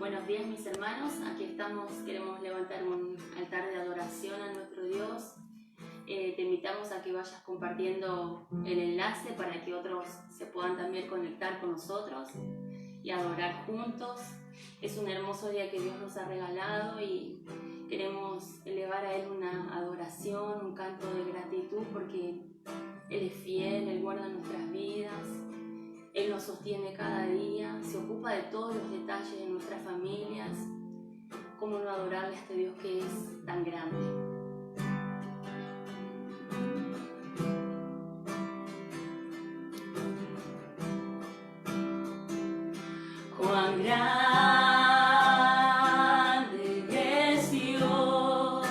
Buenos días mis hermanos, aquí estamos, queremos levantar un altar de adoración a nuestro Dios. Te invitamos a que vayas compartiendo el enlace para que otros se puedan también conectar con nosotros y adorar juntos. Es un hermoso día que Dios nos ha regalado y queremos elevar a Él una adoración, un canto de gratitud porque Él es fiel, Él guarda nuestras vidas. Él nos sostiene cada día, se ocupa de todos los detalles de nuestras familias. ¿Cómo no adorarle a este Dios que es tan grande? Cuán grande es Dios,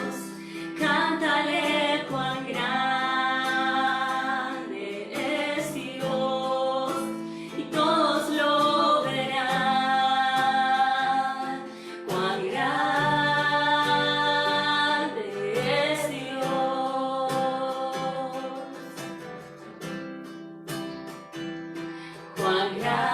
cántale cuán grande es Dios, y todos lo verán. Cuán grande es Dios, cuán grande.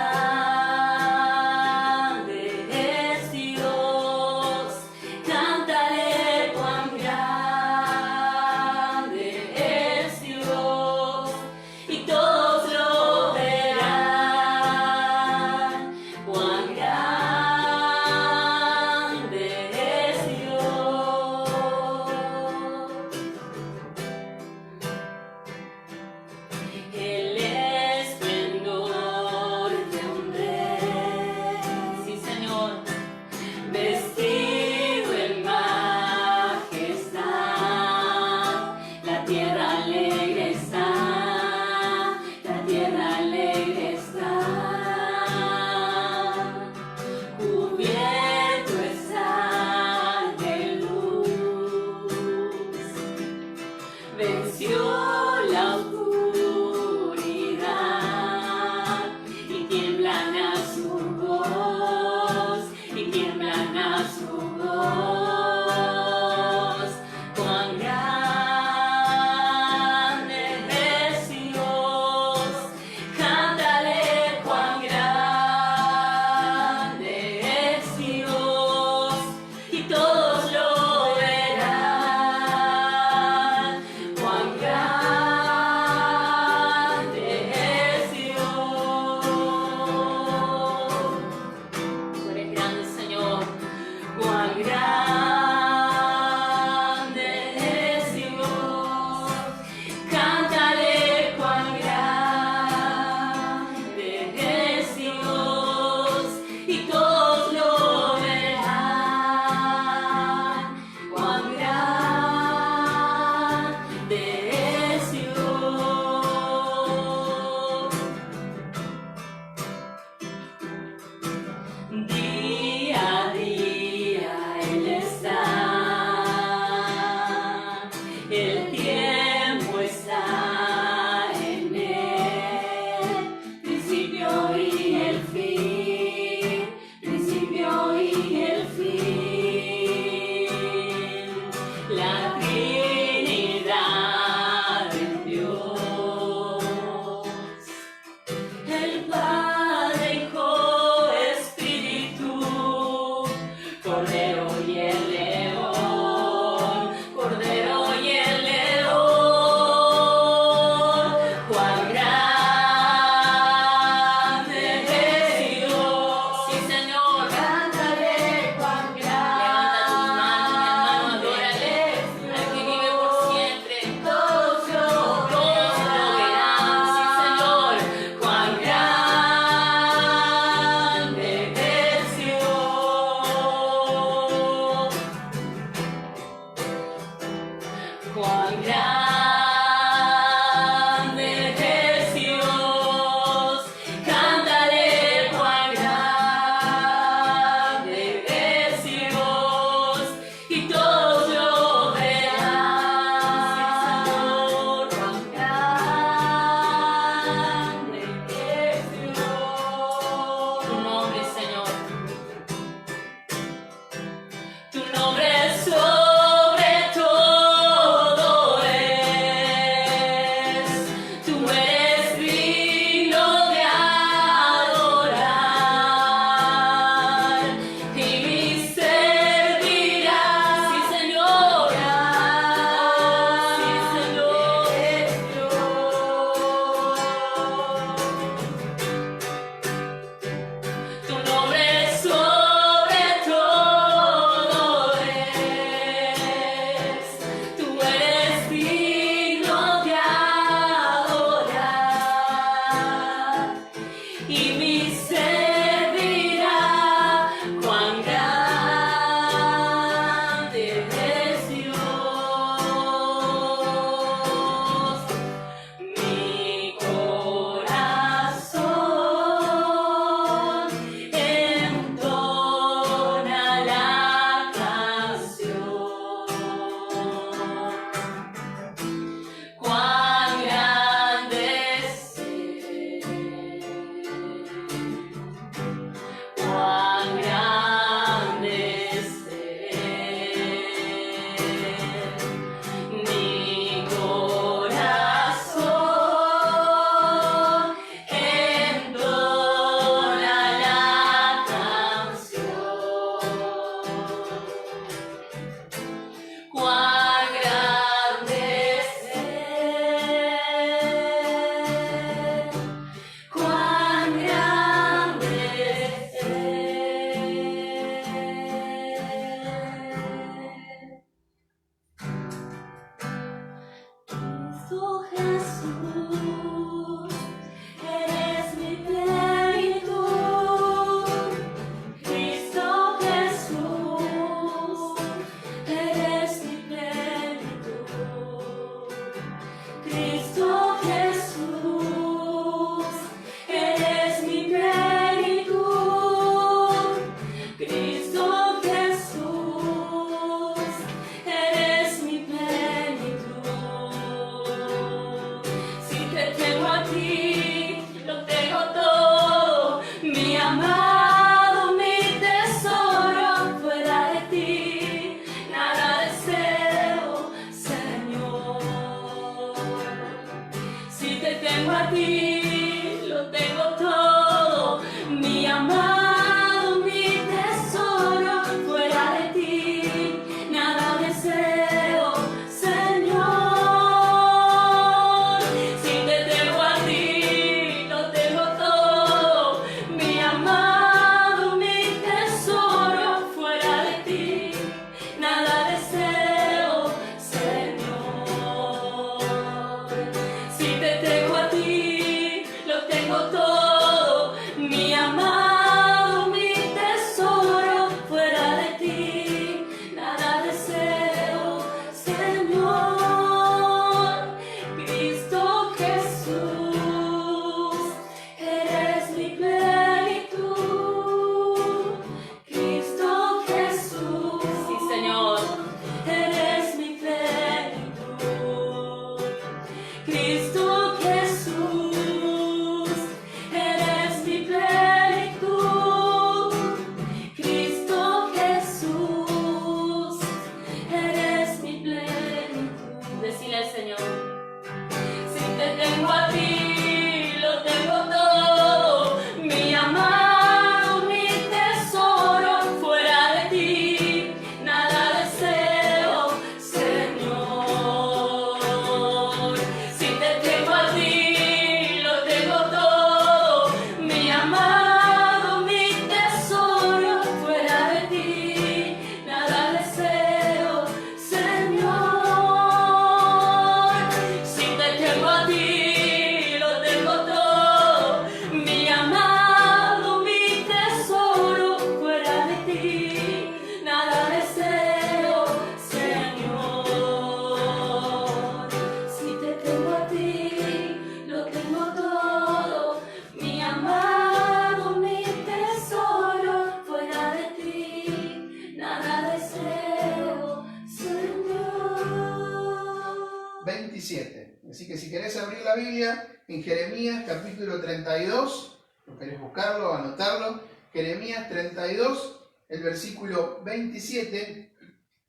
27. Así que si querés abrir la Biblia en Jeremías capítulo 32, o querés buscarlo, anotarlo, Jeremías 32, el versículo 27,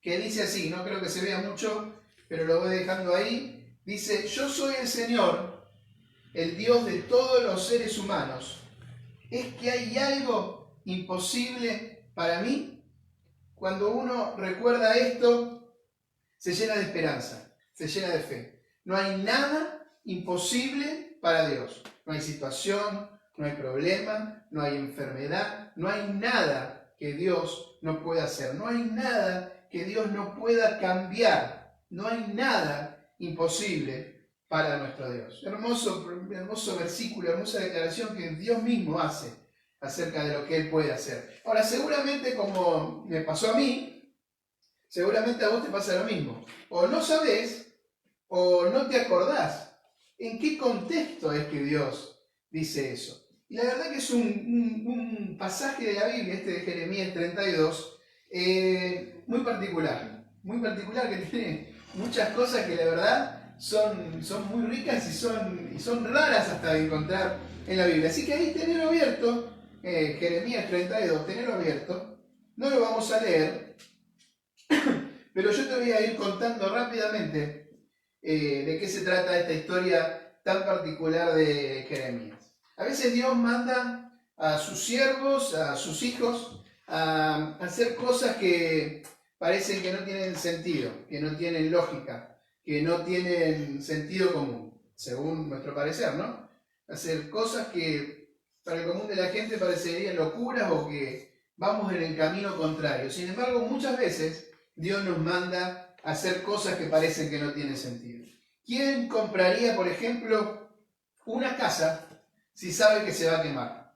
que dice así, no creo que se vea mucho, pero lo voy dejando ahí. Dice: yo soy el Señor, el Dios de todos los seres humanos. ¿Es que hay algo imposible para mí? Cuando uno recuerda esto, se llena de esperanza, se llena de fe. No hay nada imposible para Dios. No hay situación, no hay problema, no hay enfermedad, no hay nada que Dios no pueda hacer. No hay nada que Dios no pueda cambiar. No hay nada imposible para nuestro Dios. Hermoso versículo, hermosa declaración que Dios mismo hace acerca de lo que Él puede hacer. Ahora, seguramente, como me pasó a mí, seguramente a vos te pasa lo mismo. O no sabés, o no te acordás en qué contexto es que Dios dice eso. Y la verdad que es un pasaje de la Biblia, este de Jeremías 32, muy particular, que tiene muchas cosas que la verdad son muy ricas y son raras hasta de encontrar en la Biblia. Así que ahí tenelo abierto, Jeremías 32, tenelo abierto. No lo vamos a leer, pero yo te voy a ir contando rápidamente de qué se trata esta historia tan particular de Jeremías. A veces Dios manda a sus siervos, a sus hijos, a hacer cosas que parecen que no tienen sentido, que no tienen lógica, que no tienen sentido común, según nuestro parecer, ¿no? Hacer cosas que para el común de la gente parecerían locuras o que vamos en el camino contrario. Sin embargo, muchas veces Dios nos manda a hacer cosas que parecen que no tienen sentido. ¿Quién compraría, por ejemplo, una casa si sabe que se va a quemar?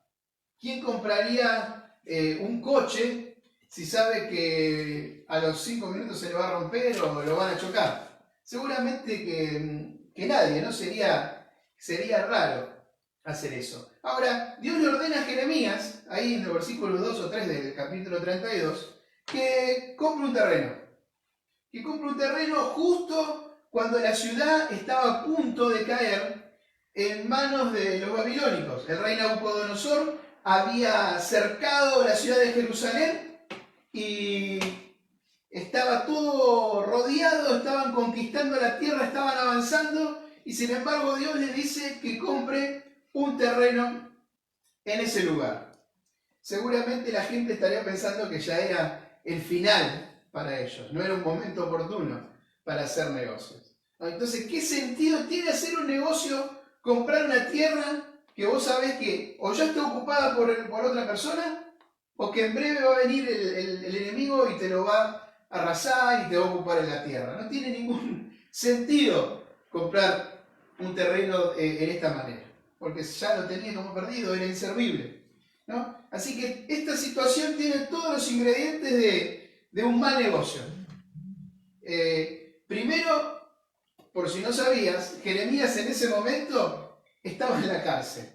¿Quién compraría un coche si sabe que a los 5 minutos se le va a romper o lo van a chocar? Seguramente que nadie, ¿no? Sería raro hacer eso. Ahora, Dios le ordena a Jeremías, ahí en los versículos 2 o 3 del capítulo 32, que compre un terreno. Que compre un terreno justo cuando la ciudad estaba a punto de caer en manos de los babilónicos. El rey Nabucodonosor había cercado la ciudad de Jerusalén y estaba todo rodeado, estaban conquistando la tierra, estaban avanzando, y sin embargo Dios les dice que compre un terreno en ese lugar. Seguramente la gente estaría pensando que ya era el final para ellos, no era un momento oportuno para hacer negocios. Entonces, ¿qué sentido tiene hacer un negocio, comprar una tierra que vos sabés que o ya está ocupada por otra persona, o que en breve va a venir el enemigo y te lo va a arrasar y te va a ocupar en la tierra? No tiene ningún sentido comprar un terreno en esta manera, porque ya lo tenía como perdido, era inservible, ¿no? Así que esta situación tiene todos los ingredientes de un mal negocio. Primero, por si no sabías, Jeremías en ese momento estaba en la cárcel.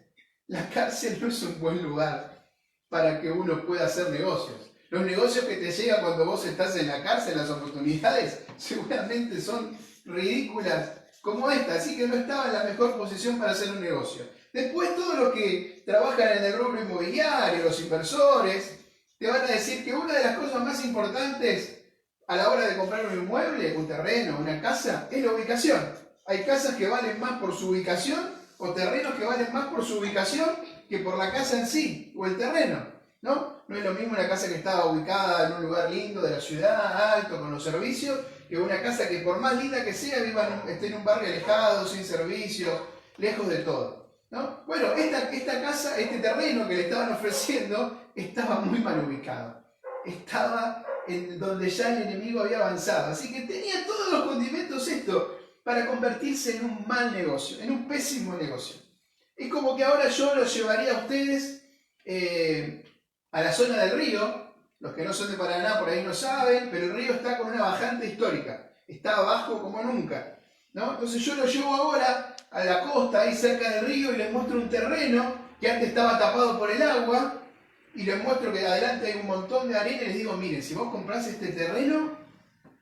La cárcel no es un buen lugar para que uno pueda hacer negocios. Los negocios que te llegan cuando vos estás en la cárcel, las oportunidades, seguramente son ridículas como esta. Así que no estaba en la mejor posición para hacer un negocio. Después, todos los que trabajan en el rubro inmobiliario, los inversores, te van a decir que una de las cosas más importantes a la hora de comprar un inmueble, un terreno, una casa, es la ubicación. Hay casas que valen más por su ubicación o terrenos que valen más por su ubicación que por la casa en sí o el terreno, ¿no? No es lo mismo una casa que está ubicada en un lugar lindo de la ciudad, alto, con los servicios, que una casa que por más linda que sea, esté en un barrio alejado, sin servicios, lejos de todo, ¿no? Bueno, esta casa, este terreno que le estaban ofreciendo, estaba muy mal ubicado. Estaba en donde ya el enemigo había avanzado. Así que tenía todos los condimentos esto para convertirse en un mal negocio, en un pésimo negocio. Es como que ahora yo los llevaría a ustedes a la zona del río. Los que no son de Paraná por ahí no saben, pero el río está con una bajante histórica. Está abajo como nunca, ¿no? Entonces yo los llevo ahora a la costa, ahí cerca del río, y les muestro un terreno que antes estaba tapado por el agua, y les muestro que adelante hay un montón de arena y les digo, miren, si vos comprás este terreno,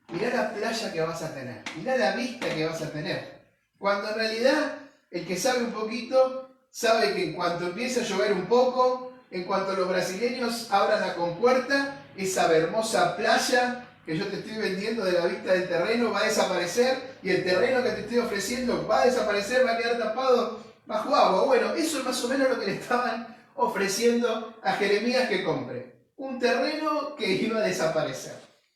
mirá la playa que vas a tener, mirá la vista que vas a tener. Cuando en realidad el que sabe un poquito sabe que en cuanto empiece a llover un poco, en cuanto los brasileños abran la compuerta, esa hermosa playa que yo te estoy vendiendo de la vista del terreno va a desaparecer y el terreno que te estoy ofreciendo va a desaparecer, va a quedar tapado bajo agua. Bueno, eso es más o menos lo que le estaban ofreciendo a Jeremías que compre. Un terreno que iba a desaparecer,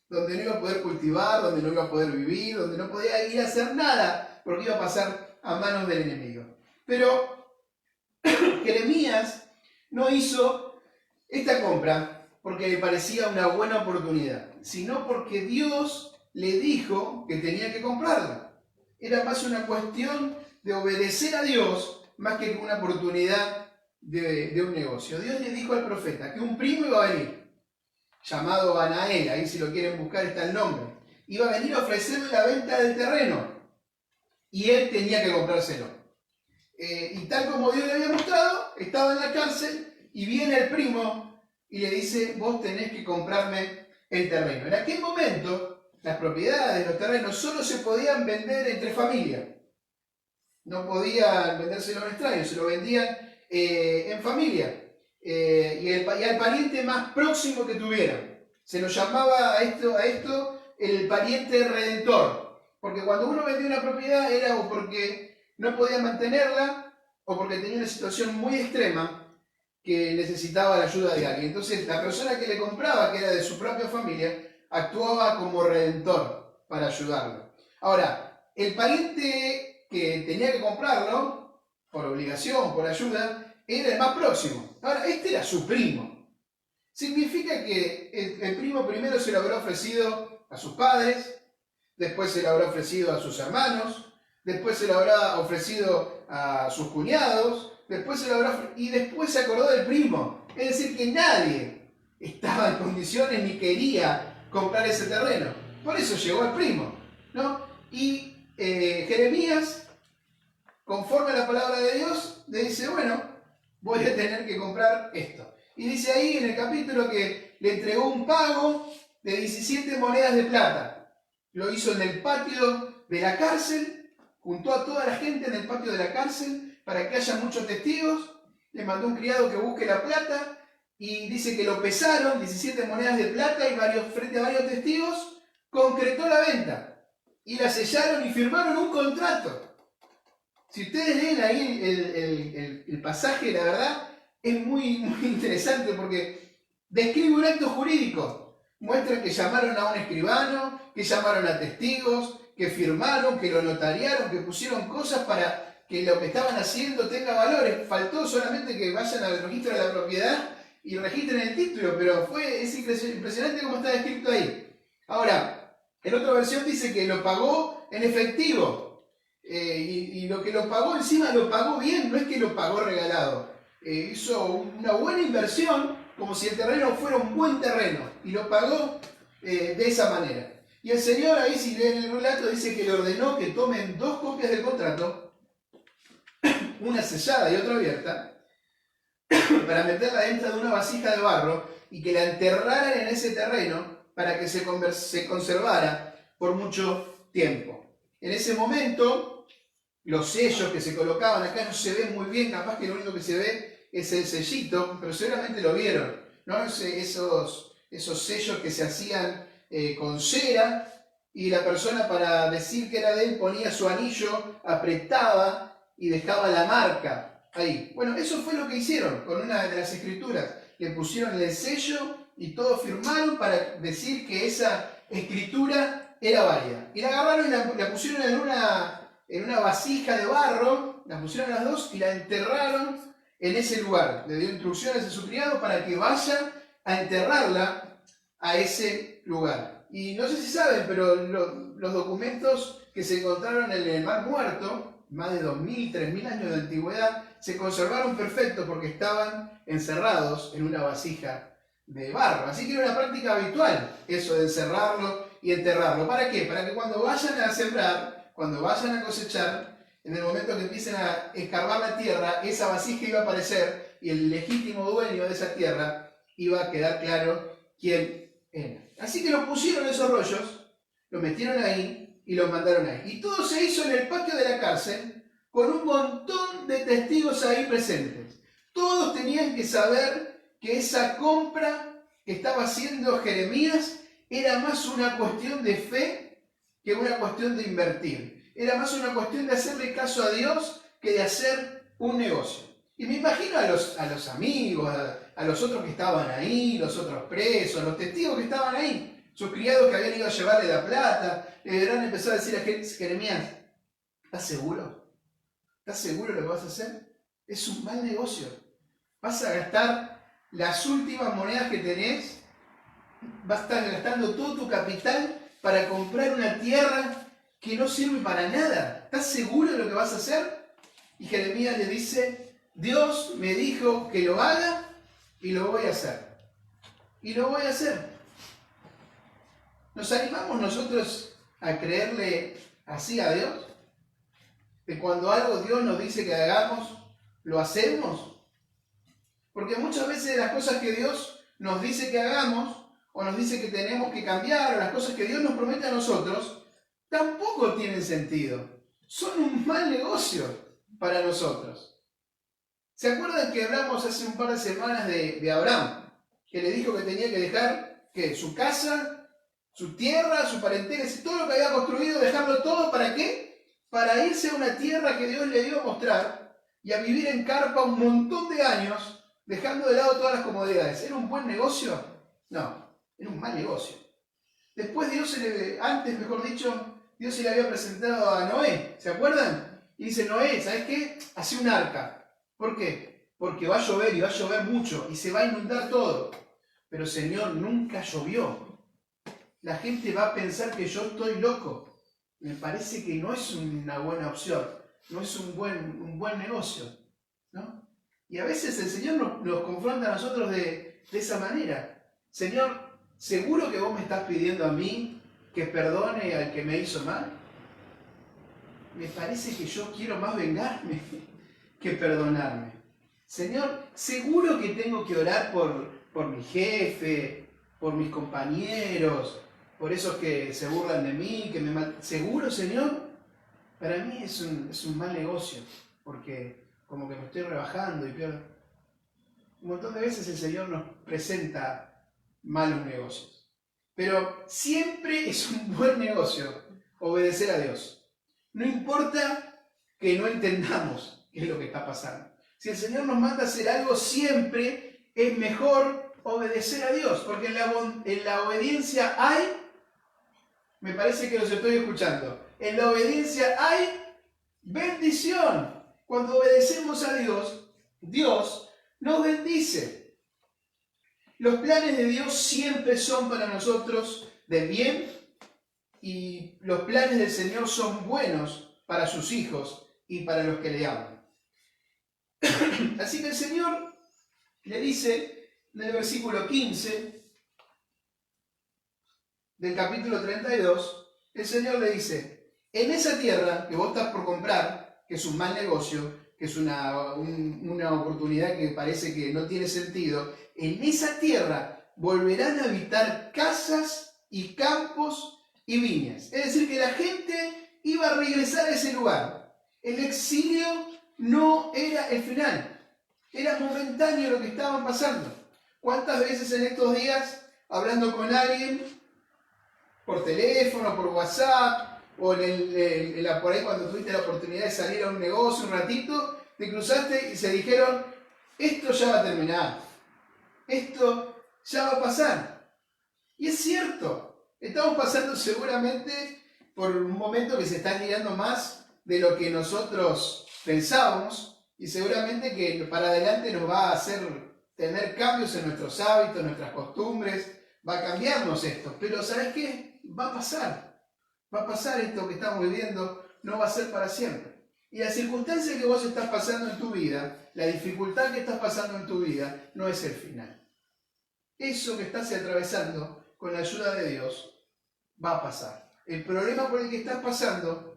donde no iba a poder cultivar, donde no iba a poder vivir, donde no podía ir a hacer nada, porque iba a pasar a manos del enemigo. Pero Jeremías no hizo esta compra porque le parecía una buena oportunidad, sino porque Dios le dijo que tenía que comprarla. Era más una cuestión de obedecer a Dios más que una oportunidad de un negocio. Dios le dijo al profeta que un primo iba a venir, llamado Anael, ahí si lo quieren buscar está el nombre, iba a venir a ofrecerle la venta del terreno y él tenía que comprárselo. Y tal como Dios le había mostrado, estaba en la cárcel y viene el primo y le dice, vos tenés que comprarme el terreno. En aquel momento, las propiedades, los terrenos, solo se podían vender entre familias. No podían vendérselo a un extraño, se lo vendían en familia. Y al pariente más próximo que tuvieran. Se lo llamaba a esto el pariente redentor. Porque cuando uno vendía una propiedad era o porque no podía mantenerla o porque tenía una situación muy extrema que necesitaba la ayuda de alguien. Entonces la persona que le compraba, que era de su propia familia, actuaba como redentor para ayudarlo. Ahora, el pariente que tenía que comprarlo, por obligación, por ayuda, era el más próximo. Ahora, este era su primo. Significa que el primo primero se lo habrá ofrecido a sus padres, después se lo habrá ofrecido a sus hermanos, después se lo habrá ofrecido a sus cuñados, y después se acordó del primo. Es decir, que nadie estaba en condiciones ni quería comprar ese terreno. Por eso llegó el primo, ¿no? Y Jeremías, conforme a la palabra de Dios, le dice, bueno, voy a tener que comprar esto. Y dice ahí en el capítulo que le entregó un pago de 17 monedas de plata. Lo hizo en el patio de la cárcel, juntó a toda la gente en el patio de la cárcel para que haya muchos testigos, le mandó un criado que busque la plata y dice que lo pesaron, 17 monedas de plata y frente a varios testigos, concretó la venta y la sellaron y firmaron un contrato. Si ustedes leen ahí el pasaje, la verdad es muy interesante porque describe un acto jurídico. Muestra que llamaron a un escribano, que llamaron a testigos, que firmaron, que lo notariaron, que pusieron cosas para que lo que estaban haciendo tenga valores. Faltó solamente que vayan al registro de la propiedad y registren el título, pero es impresionante como está descrito ahí. Ahora, en otra versión dice que lo pagó en efectivo. Y lo que lo pagó encima lo pagó bien, no es que lo pagó regalado. Hizo una buena inversión, como si el terreno fuera un buen terreno, y lo pagó de esa manera. Y el Señor ahí, si leen el relato, dice que le ordenó que tomen 2 copias del contrato, una sellada y otra abierta, para meterla dentro de una vasija de barro y que la enterraran en ese terreno para que se conservara por mucho tiempo. En ese momento, los sellos que se colocaban acá no se ven muy bien, capaz que lo único que se ve es el sellito, pero seguramente lo vieron, ¿no? Esos sellos que se hacían con cera, y la persona, para decir que era de él, ponía su anillo, apretaba y dejaba la marca ahí. Bueno, eso fue lo que hicieron con una de las escrituras. Le pusieron el sello y todos firmaron para decir que esa escritura era válida. Y la agarraron y la pusieron en una vasija de barro, la pusieron las dos y la enterraron en ese lugar. Le dio instrucciones a su criado para que vaya a enterrarla a ese lugar. Y no sé si saben, pero los documentos que se encontraron en el Mar Muerto, más de 2.000, 3.000 años de antigüedad, se conservaron perfectos porque estaban encerrados en una vasija de barro. Así que era una práctica habitual eso de encerrarlo y enterrarlo. ¿Para qué? Para que cuando vayan a sembrar, cuando vayan a cosechar, en el momento que empiecen a escarbar la tierra, esa vasija iba a aparecer y el legítimo dueño de esa tierra iba a quedar claro quién era. Así que lo pusieron esos rollos, lo metieron ahí y lo mandaron ahí. Y todo se hizo en el patio de la cárcel con un montón de testigos ahí presentes. Todos tenían que saber que esa compra que estaba haciendo Jeremías era más una cuestión de fe que una cuestión de invertir. Era más una cuestión de hacerle caso a Dios que de hacer un negocio. Y me imagino a los amigos, a los otros que estaban ahí, los otros presos, los testigos que estaban ahí, sus criados que habían ido a llevarle la plata, le habrán empezado a decir a Jeremías, ¿estás seguro? ¿Estás seguro de lo que vas a hacer? Es un mal negocio. Vas a gastar las últimas monedas que tenés, vas a estar gastando todo tu capital para comprar una tierra que no sirve para nada. ¿Estás seguro de lo que vas a hacer? Y Jeremías le dice, Dios me dijo que lo haga y lo voy a hacer. Y lo voy a hacer. ¿Nos animamos nosotros a creerle así a Dios? Que cuando algo Dios nos dice que hagamos, ¿lo hacemos? Porque muchas veces las cosas que Dios nos dice que hagamos, o nos dice que tenemos que cambiar, o las cosas que Dios nos promete a nosotros, tampoco tienen sentido. Son un mal negocio para nosotros. ¿Se acuerdan que hablamos hace un par de semanas de Abraham? Que le dijo que tenía que dejar su casa, su tierra, su parentela, todo lo que había construido, dejarlo todo, ¿para qué? Para irse a una tierra que Dios le iba a mostrar y a vivir en carpa un montón de años, dejando de lado todas las comodidades. ¿Era un buen negocio? No, era un mal negocio. Después Dios se le había presentado a Noé, ¿se acuerdan? Y dice, Noé, ¿sabes qué? Hacé un arca. ¿Por qué? Porque va a llover y va a llover mucho y se va a inundar todo. Pero Señor, nunca llovió. La gente va a pensar que yo estoy loco. Me parece que no es una buena opción, no es un buen negocio, ¿no? Y a veces el Señor nos confronta a nosotros de esa manera. Señor, ¿seguro que vos me estás pidiendo a mí que perdone al que me hizo mal? Me parece que yo quiero más vengarme que perdonarme. Señor, ¿seguro que tengo que orar por mi jefe, por mis compañeros, por esos que se burlan de mí, que me matan? ¿Seguro, Señor? Para mí es un mal negocio, porque como que me estoy rebajando y peor. Un montón de veces el Señor nos presenta malos negocios. Pero siempre es un buen negocio obedecer a Dios. No importa que no entendamos qué es lo que está pasando. Si el Señor nos manda a hacer algo, siempre es mejor obedecer a Dios, porque en la obediencia hay, me parece que los estoy escuchando, en la obediencia hay bendición. Cuando obedecemos a Dios, Dios nos bendice. Los planes de Dios siempre son para nosotros de bien y los planes del Señor son buenos para sus hijos y para los que le aman. Así que el Señor le dice en el versículo 15 del capítulo 32, el Señor le dice, en esa tierra que vos estás por comprar, que es un mal negocio, que es una oportunidad que parece que no tiene sentido, en esa tierra volverán a habitar casas y campos y viñas. Es decir, que la gente iba a regresar a ese lugar. El exilio no era el final. Era momentáneo lo que estaban pasando. ¿Cuántas veces en estos días, hablando con alguien, por teléfono, por WhatsApp, o por ahí cuando tuviste la oportunidad de salir a un negocio un ratito, te cruzaste y se dijeron, esto ya va a terminar, esto ya va a pasar? Y es cierto, estamos pasando seguramente por un momento que se está girando más de lo que nosotros pensábamos, y seguramente que para adelante nos va a hacer tener cambios en nuestros hábitos, en nuestras costumbres, va a cambiarnos esto. Pero ¿sabes qué? Va a pasar esto que estamos viviendo, no va a ser para siempre. Y la circunstancia que vos estás pasando en tu vida, la dificultad que estás pasando en tu vida, no es el final. Eso que estás atravesando, con la ayuda de Dios, va a pasar. El problema por el que estás pasando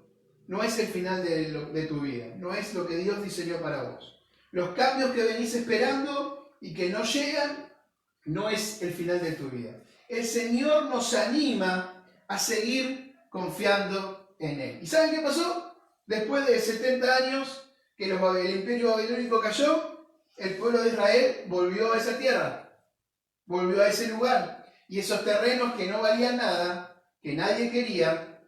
no es el final de tu vida, no es lo que Dios diseñó para vos. Los cambios que venís esperando y que no llegan, no es el final de tu vida. El Señor nos anima a seguir confiando en él. ¿Y saben qué pasó? Después de 70 años que el imperio babilónico cayó, el pueblo de Israel volvió a esa tierra, volvió a ese lugar. Y esos terrenos que no valían nada, que nadie quería,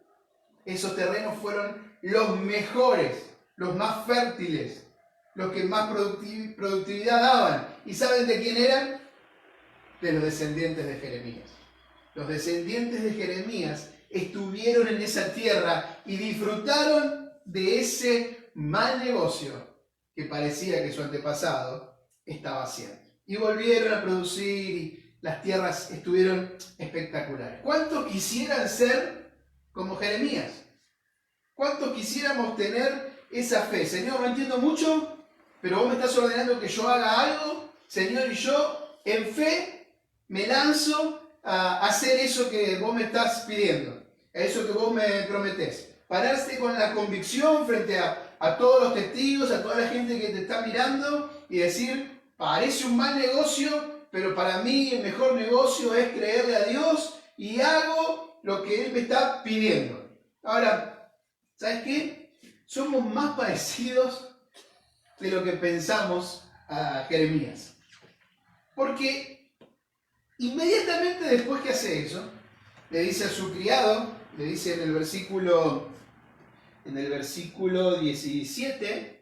esos terrenos fueron los mejores, los más fértiles, los que más productividad daban. ¿Y saben de quién eran? De los descendientes de Jeremías. Los descendientes de Jeremías estuvieron en esa tierra y disfrutaron de ese mal negocio que parecía que su antepasado estaba haciendo. Y volvieron a producir y las tierras estuvieron espectaculares. ¿Cuántos quisieran ser como Jeremías? ¿Cuántos quisiéramos tener esa fe? Señor, no entiendo mucho, pero vos me estás ordenando que yo haga algo, Señor, y yo en fe me lanzo a hacer eso que vos me estás pidiendo, a eso que vos me prometés. Pararse con la convicción frente a todos los testigos, a toda la gente que te está mirando y decir, parece un mal negocio, pero para mí el mejor negocio es creerle a Dios y hago lo que Él me está pidiendo. Ahora, ¿sabes qué? Somos más parecidos de lo que pensamos a Jeremías. Porque inmediatamente después que hace eso, le dice a su criado, le dice en el versículo 17,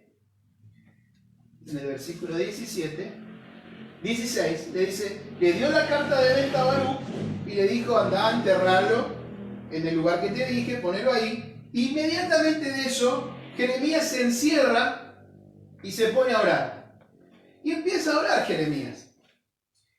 16, le dice, le dio la carta de venta a Baruc y le dijo, anda a enterrarlo en el lugar que te dije, ponelo ahí. Inmediatamente de eso, Jeremías se encierra y se pone a orar. Y empieza a orar Jeremías.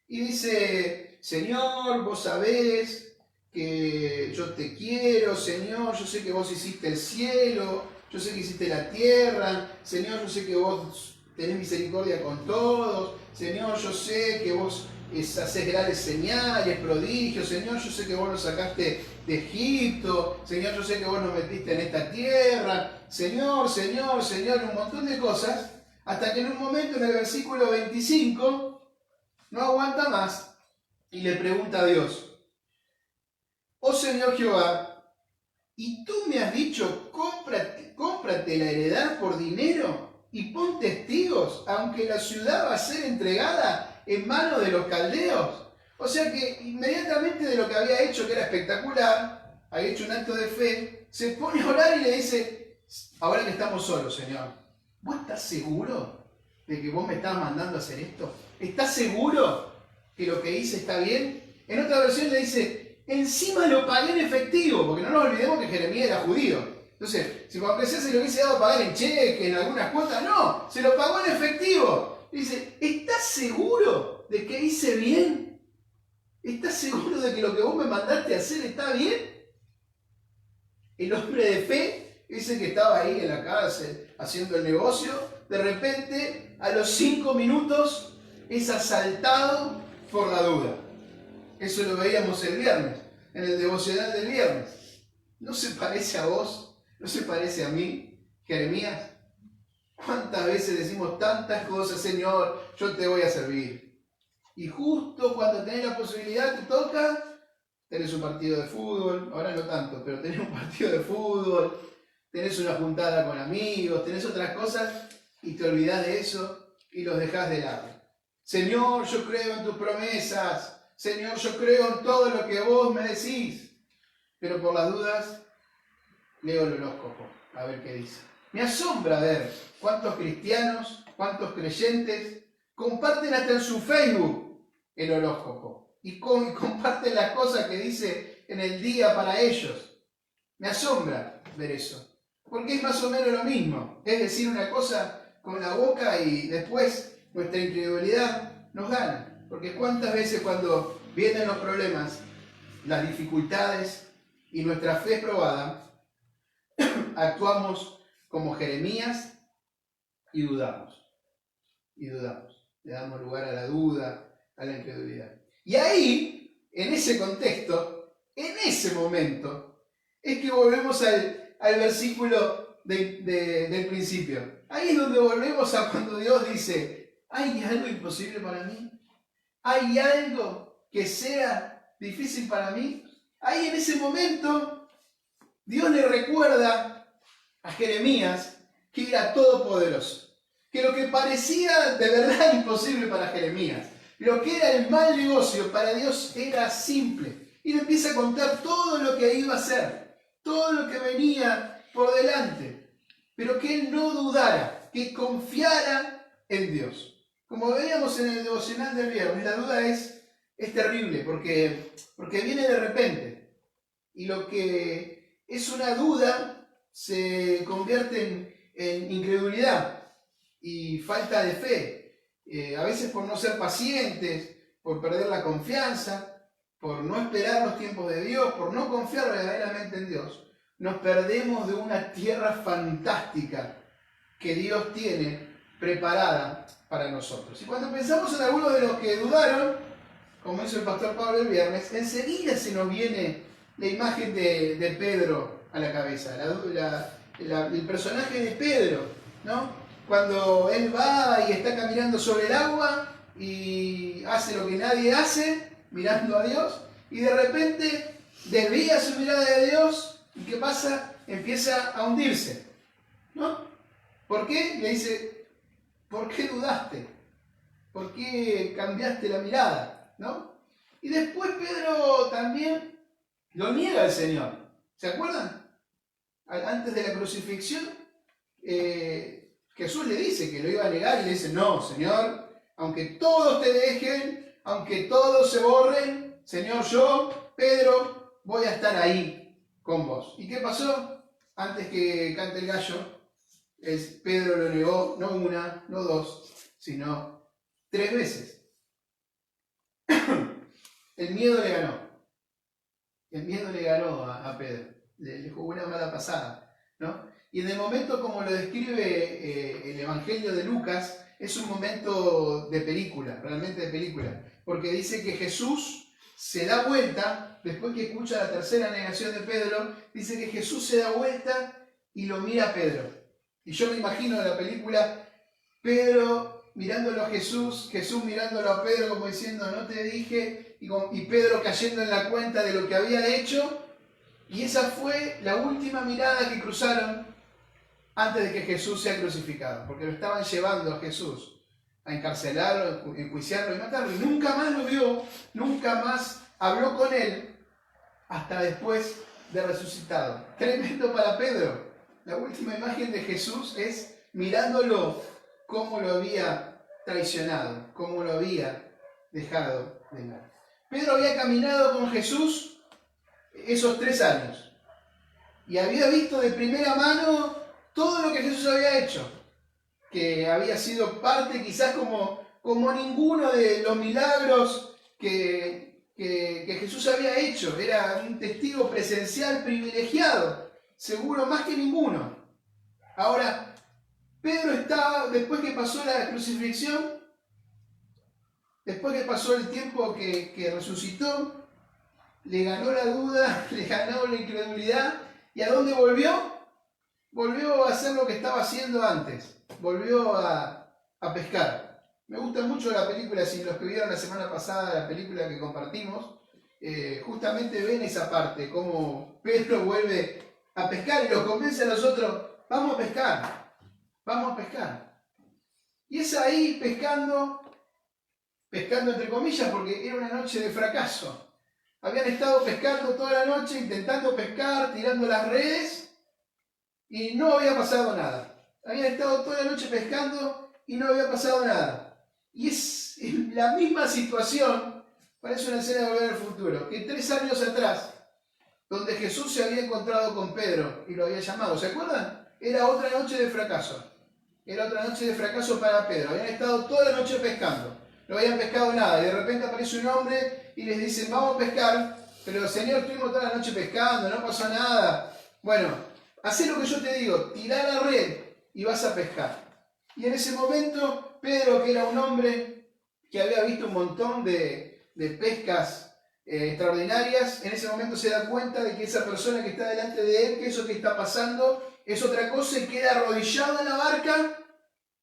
Y dice, Señor, vos sabés que yo te quiero, Señor, yo sé que vos hiciste el cielo, yo sé que hiciste la tierra, Señor, yo sé que vos tenés misericordia con todos, Señor, yo sé que vos haces grandes señales, prodigios, Señor, yo sé que vos nos sacaste de Egipto, Señor, yo sé que vos nos metiste en esta tierra, Señor, Señor, Señor, un montón de cosas, hasta que en un momento en el versículo 25 no aguanta más y le pregunta a Dios, oh Señor Jehová, ¿y tú me has dicho, cómprate la heredad por dinero y pon testigos, aunque la ciudad va a ser entregada en manos de los caldeos? O sea que inmediatamente de lo que había hecho, que era espectacular, había hecho un acto de fe, se pone a orar y le dice, ahora que estamos solos, Señor, ¿vos estás seguro de que vos me estás mandando a hacer esto? ¿Estás seguro que lo que hice está bien? En otra versión le dice, encima lo pagué en efectivo, porque no nos olvidemos que Jeremías era judío. Entonces, si aunque sea se lo hubiese dado a pagar en cheque, en algunas cuotas, no, se lo pagó en efectivo. Dice, ¿estás seguro de que hice bien? ¿Estás seguro de que lo que vos me mandaste a hacer está bien? El hombre de fe, ese que estaba ahí en la cárcel haciendo el negocio, de repente, a los 5 minutos, es asaltado por la duda. Eso lo veíamos el viernes, en el devocional del viernes. ¿No se parece a vos? ¿No se parece a mí, Jeremías? ¿Cuántas veces decimos tantas cosas, Señor, yo te voy a servir? Y justo cuando tenés la posibilidad, te toca, tenés un partido de fútbol, ahora no tanto, pero tenés un partido de fútbol, tenés una juntada con amigos, tenés otras cosas, y te olvidás de eso y los dejás de lado. Señor, yo creo en tus promesas. Señor, yo creo en todo lo que vos me decís. Pero por las dudas, leo el horóscopo, a ver qué dice. Me asombra ver cuántos cristianos, cuántos creyentes comparten hasta en su Facebook el horóscopo. Y comparten las cosas que dice en el día para ellos. Me asombra ver eso. Porque es más o menos lo mismo. Es decir una cosa con la boca y después nuestra incredulidad nos gana. Porque cuántas veces cuando vienen los problemas, las dificultades y nuestra fe es probada, actuamos como Jeremías y dudamos. Y dudamos. Le damos lugar a la duda, a la incredulidad. Y ahí, en ese contexto, en ese momento, es que volvemos al versículo del principio. Ahí es donde volvemos a cuando Dios dice, ¿hay algo imposible para mí? ¿Hay algo que sea difícil para mí? Ahí en ese momento Dios le recuerda a Jeremías que era todopoderoso, que lo que parecía de verdad imposible para Jeremías, lo que era el mal negocio para Dios era simple. Y le empieza a contar todo lo que iba a hacer, todo lo que venía por delante, pero que él no dudara, que confiara en Dios. Como veíamos en el devocional del viernes, la duda es terrible porque viene de repente. Y lo que es una duda se convierte en incredulidad y falta de fe. A veces por no ser pacientes, por perder la confianza, por no esperar los tiempos de Dios, por no confiar verdaderamente en Dios, nos perdemos de una tierra fantástica que Dios tiene preparada para nosotros. Y cuando pensamos en algunos de los que dudaron, como hizo el pastor Pablo el viernes, enseguida se nos viene la imagen de Pedro a la cabeza, el personaje de Pedro, ¿no? Cuando él va y está caminando sobre el agua y hace lo que nadie hace, mirando a Dios, y de repente desvía su mirada de Dios, y ¿qué pasa? Empieza a hundirse, ¿no? ¿Por qué? Le dice, ¿por qué dudaste? ¿Por qué cambiaste la mirada? ¿No? Y después Pedro también lo niega al Señor. ¿Se acuerdan? Antes de la crucifixión, Jesús le dice que lo iba a negar y le dice, no, Señor, aunque todos te dejen, aunque todos se borren, Señor, yo, Pedro, voy a estar ahí con vos. ¿Y qué pasó? Antes que cante el gallo, Pedro lo negó no una, no dos, sino 3 veces. El miedo le ganó. El miedo le ganó a Pedro. Le jugó una mala pasada, ¿no? Y en el momento como lo describe el Evangelio de Lucas, es un momento de película, realmente de película. Porque dice que Jesús se da vuelta, después que escucha la tercera negación de Pedro, dice que Jesús se da vuelta y lo mira a Pedro. Y yo me imagino en la película, Pedro mirándolo a Jesús, Jesús mirándolo a Pedro como diciendo, no te dije, y Pedro cayendo en la cuenta de lo que había hecho. Y esa fue la última mirada que cruzaron antes de que Jesús sea crucificado, porque lo estaban llevando a Jesús a encarcelarlo, enjuiciarlo y matarlo. Y nunca más lo vio, nunca más habló con él, hasta después de resucitado. Tremendo para Pedro. La última imagen de Jesús es mirándolo cómo lo había traicionado, cómo lo había dejado de lado. Pedro había caminado con Jesús esos 3 años y había visto de primera mano todo lo que Jesús había hecho, que había sido parte quizás como ninguno de los milagros que Jesús había hecho. Era un testigo presencial privilegiado, seguro más que ninguno. Ahora, Pedro estaba, después que pasó la crucifixión, después que pasó el tiempo que resucitó, le ganó la duda, le ganó la incredulidad. ¿Y a dónde volvió? Volvió a hacer lo que estaba haciendo antes. Volvió a pescar. Me gusta mucho la película, si los que vieron la semana pasada, la película que compartimos, justamente ven esa parte, cómo Pedro vuelve a pescar y los convence a nosotros, vamos a pescar, vamos a pescar. Y es ahí pescando entre comillas, porque era una noche de fracaso. Habían estado pescando toda la noche, intentando pescar, tirando las redes, y no había pasado nada. Habían estado toda la noche pescando y no había pasado nada. Y es la misma situación, parece una escena de Volver al Futuro, que 3 años atrás, donde Jesús se había encontrado con Pedro y lo había llamado. ¿Se acuerdan? Era otra noche de fracaso. Era otra noche de fracaso para Pedro. Habían estado toda la noche pescando. No habían pescado nada. Y de repente aparece un hombre y les dice, vamos a pescar. Pero Señor, estuvimos toda la noche pescando, no pasó nada. Bueno, hacé lo que yo te digo, tirá la red y vas a pescar. Y en ese momento, Pedro, que era un hombre que había visto un montón de pescas extraordinarias, en ese momento se da cuenta de que esa persona que está delante de él, que eso que está pasando es otra cosa, y queda arrodillado en la barca,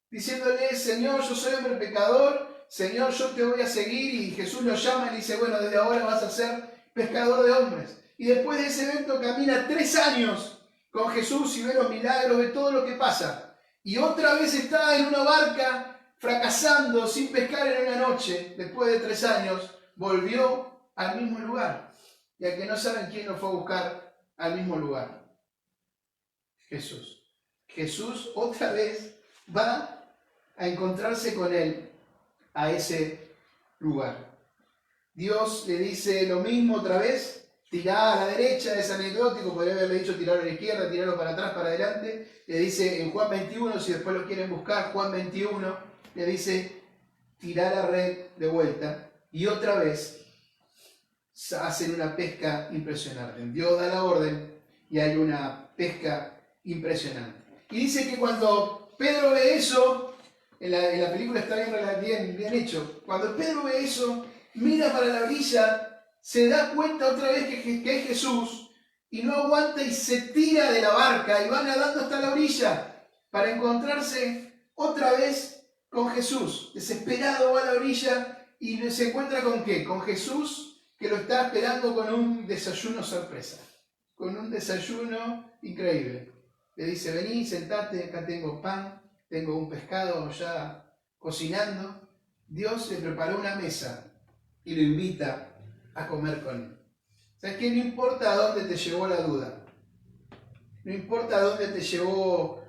diciéndole, Señor, yo soy hombre pecador, Señor, yo te voy a seguir. Y Jesús lo llama y le dice, bueno, desde ahora vas a ser pescador de hombres. Y después de ese evento camina 3 años con Jesús y ve los milagros, ve todo lo que pasa. Y otra vez está en una barca fracasando, sin pescar en una noche. Después de 3 años volvió al mismo lugar. Y a que no saben quién lo fue a buscar al mismo lugar. Jesús. Jesús otra vez va a encontrarse con él a ese lugar. Dios le dice lo mismo otra vez. Tirá a la derecha, es anecdótico, podría haberle dicho tirarlo a la izquierda, tirarlo para atrás, para adelante. Le dice en Juan 21, si después lo quieren buscar, Juan 21, le dice tirar la red de vuelta. Y otra vez hacen una pesca impresionante. Dios da la orden y hay una pesca impresionante. Y dice que cuando Pedro ve eso, en la película está bien hecho, cuando Pedro ve eso, mira para la orilla, se da cuenta otra vez que es Jesús y no aguanta y se tira de la barca y va nadando hasta la orilla para encontrarse otra vez con Jesús. Desesperado va a la orilla y se encuentra ¿con qué? Con Jesús que lo está esperando con un desayuno sorpresa, con un desayuno increíble. Le dice, vení, sentate, acá tengo pan, tengo un pescado ya cocinando. Dios le preparó una mesa y lo invita a comer con él. ¿Sabes qué? No importa a dónde te llevó la duda, no importa a dónde te llevó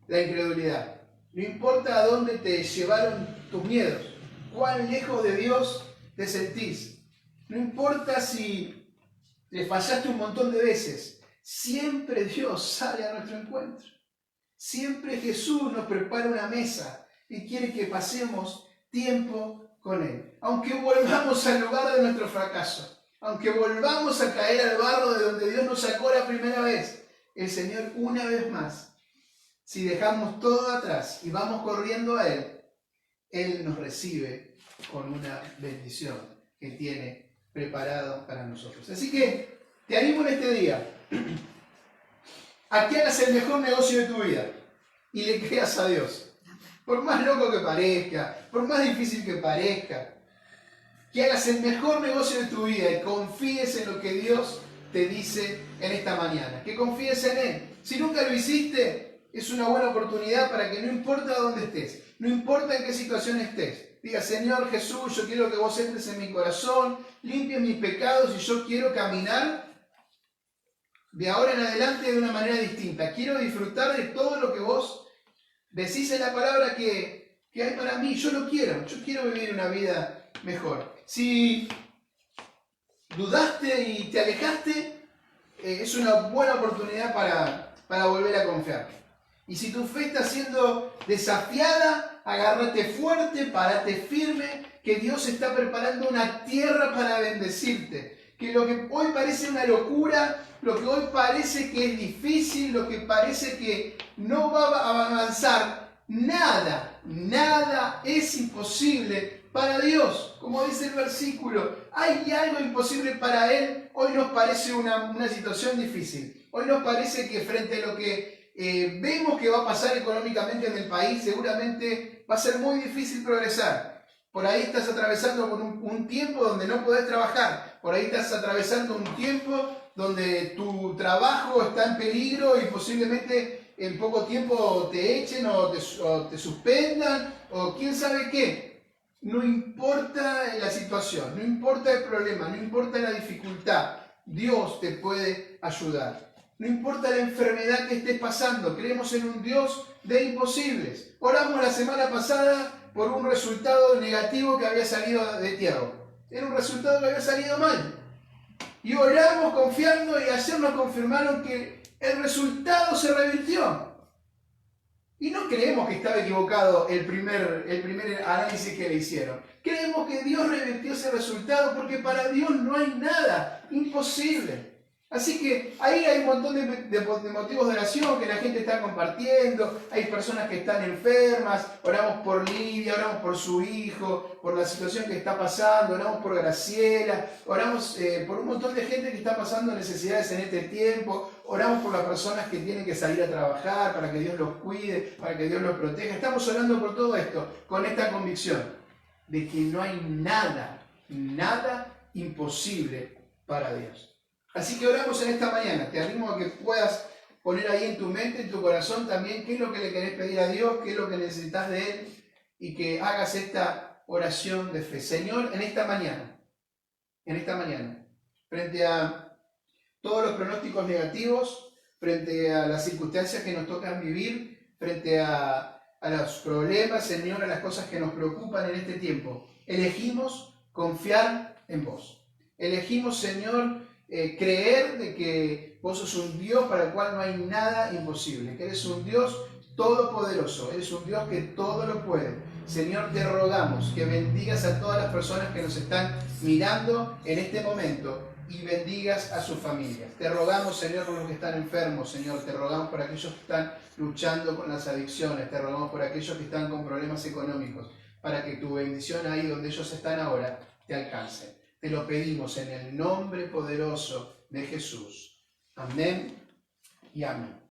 la incredulidad, no importa a dónde te llevaron tus miedos, cuán lejos de Dios te sentís, no importa si le fallaste un montón de veces, siempre Dios sale a nuestro encuentro. Siempre Jesús nos prepara una mesa y quiere que pasemos tiempo con Él. Aunque volvamos al lugar de nuestro fracaso, aunque volvamos a caer al barro de donde Dios nos sacó la primera vez, el Señor una vez más, si dejamos todo atrás y vamos corriendo a Él, Él nos recibe con una bendición que tiene preparado para nosotros. Así que te animo en este día a que hagas el mejor negocio de tu vida y le creas a Dios. Por más loco que parezca, por más difícil que parezca, que hagas el mejor negocio de tu vida y confíes en lo que Dios te dice en esta mañana. Que confíes en Él. Si nunca lo hiciste, es una buena oportunidad para que no importa dónde estés, no importa en qué situación estés, diga, Señor Jesús, yo quiero que vos entres en mi corazón, limpies mis pecados y yo quiero caminar de ahora en adelante de una manera distinta. Quiero disfrutar de todo lo que vos decís en la palabra que hay para mí. Yo quiero vivir una vida mejor. Si dudaste y te alejaste, es una buena oportunidad para volver a confiar. Y si tu fe está siendo desafiada, agárrate fuerte, párate firme, que Dios está preparando una tierra para bendecirte. Que lo que hoy parece una locura, lo que hoy parece que es difícil, lo que parece que no va a avanzar, nada es imposible para Dios. Como dice el versículo, hay algo imposible para Él. Hoy nos parece una situación difícil. Hoy nos parece que frente a lo que vemos que va a pasar económicamente en el país, seguramente va a ser muy difícil progresar. Por ahí estás atravesando por un tiempo donde no podés trabajar. Por ahí estás atravesando un tiempo donde tu trabajo está en peligro y posiblemente en poco tiempo te echen o te suspendan o quién sabe qué. No importa la situación, no importa el problema, no importa la dificultad, Dios te puede ayudar. No importa la enfermedad que estés pasando, creemos en un Dios de imposibles. Oramos la semana pasada por un resultado negativo que había salido de Tiago. Era un resultado que había salido mal. Y oramos confiando y ayer nos confirmaron que el resultado se revirtió. Y no creemos que estaba equivocado el primer análisis que le hicieron. Creemos que Dios revirtió ese resultado porque para Dios no hay nada imposible. Así que ahí hay un montón de motivos de oración que la gente está compartiendo. Hay personas que están enfermas. Oramos por Lidia, oramos por su hijo, por la situación que está pasando. Oramos por Graciela. Oramos por un montón de gente que está pasando necesidades en este tiempo. Oramos por las personas que tienen que salir a trabajar, para que Dios los cuide, para que Dios los proteja. Estamos orando por todo esto con esta convicción de que no hay nada imposible para Dios. Así que oramos en esta mañana. Te animo a que puedas poner ahí en tu mente, en tu corazón también qué es lo que le querés pedir a Dios, qué es lo que necesitas de Él y que hagas esta oración de fe. Señor, en esta mañana, frente a todos los pronósticos negativos, frente a las circunstancias que nos tocan vivir, frente a los problemas, Señor, a las cosas que nos preocupan en este tiempo, elegimos confiar en vos. Elegimos, Señor, creer de que vos sos un Dios para el cual no hay nada imposible, que eres un Dios todopoderoso, eres un Dios que todo lo puede. Señor, te rogamos que bendigas a todas las personas que nos están mirando en este momento y bendigas a sus familias. Te rogamos, Señor, por los que están enfermos, Señor, te rogamos por aquellos que están luchando con las adicciones, te rogamos por aquellos que están con problemas económicos, para que tu bendición ahí donde ellos están ahora te alcance. Te lo pedimos en el nombre poderoso de Jesús. Amén y amén.